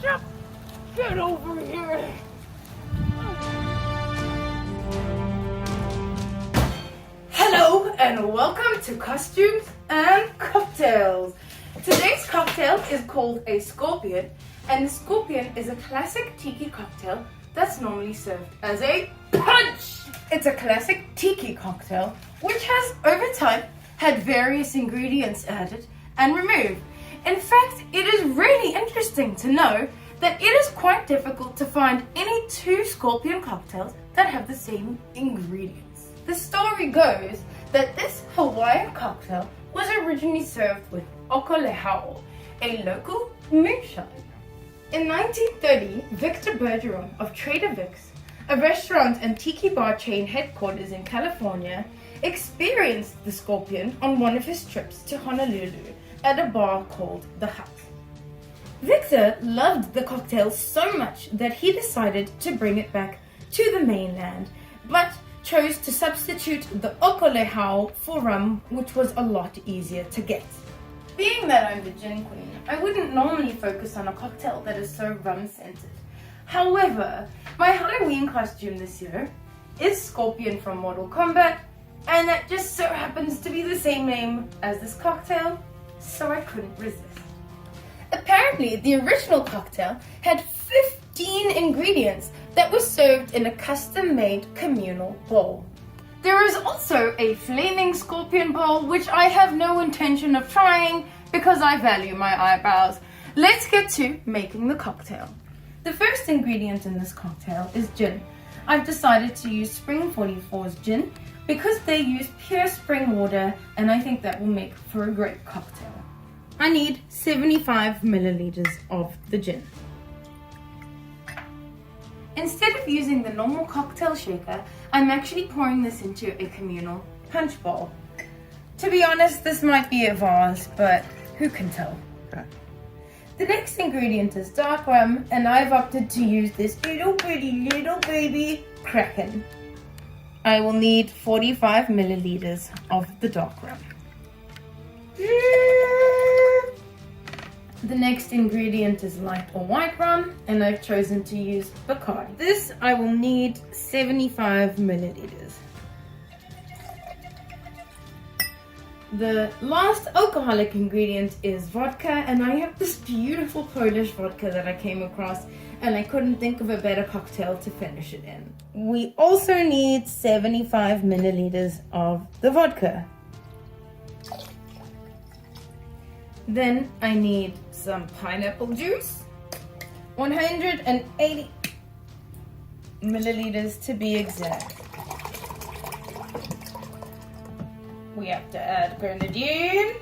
Get over here! Hello and welcome to Costumes and Cocktails. Today's cocktail is called a scorpion, and the scorpion is a classic tiki cocktail that's normally served as a punch. It's a classic tiki cocktail which has over time had various ingredients added and removed. In fact, it is really interesting to know that it is quite difficult to find any two scorpion cocktails that have the same ingredients. The story goes that this Hawaiian cocktail was originally served with okolehao, a local moonshine. In 1930, Victor Bergeron of Trader Vic's, a restaurant and tiki bar chain headquarters in California, experienced the scorpion on one of his trips to Honolulu at a bar called The Hut. Victor loved the cocktail so much that he decided to bring it back to the mainland, but chose to substitute the okolehao for rum, which was a lot easier to get. Being that I'm the gin queen, I wouldn't normally focus on a cocktail that is so rum-scented. However, my Halloween costume this year is Scorpion from Mortal Kombat, and that just so happens to be the same name as this cocktail, so I couldn't resist. Apparently, the original cocktail had 15 ingredients that were served in a custom-made communal bowl. There is also a flaming scorpion bowl, which I have no intention of trying because I value my eyebrows. Let's get to making the cocktail. The first ingredient in this cocktail is gin. I've decided to use Spring 44's gin because they use pure spring water, and I think that will make for a great cocktail. I need 75 milliliters of the gin. Instead of using the normal cocktail shaker, I'm actually pouring this into a communal punch bowl. To be honest, this might be a vase, but who can tell? Okay. The next ingredient is dark rum, and I've opted to use this little pretty little baby Kraken. I will need 45 milliliters of the dark rum. The next ingredient is light or white rum, and I've chosen to use Bacardi. This I will need 75 milliliters. The last alcoholic ingredient is vodka, and I have this beautiful Polish vodka that I came across, and I couldn't think of a better cocktail to finish it in. We also need 75 milliliters of the vodka. Then I need some pineapple juice, 180 milliliters to be exact. We have to add grenadine.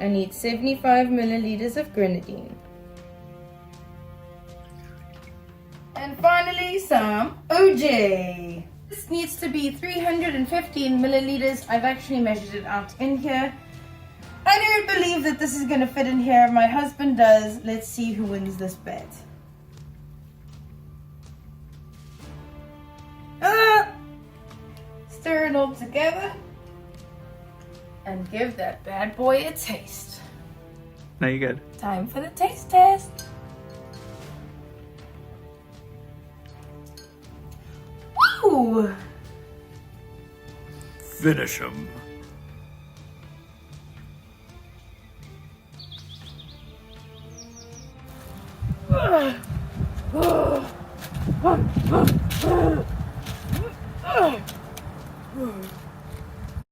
I need 75 milliliters of grenadine. And finally, some OJ. This needs to be 315 milliliters. I've actually measured it out in here. I don't believe that this is going to fit in here. My husband does. Let's see who wins this bet. Stir it all together and give that bad boy a taste. No, you're good. Time for the taste test. Woo! Finish him.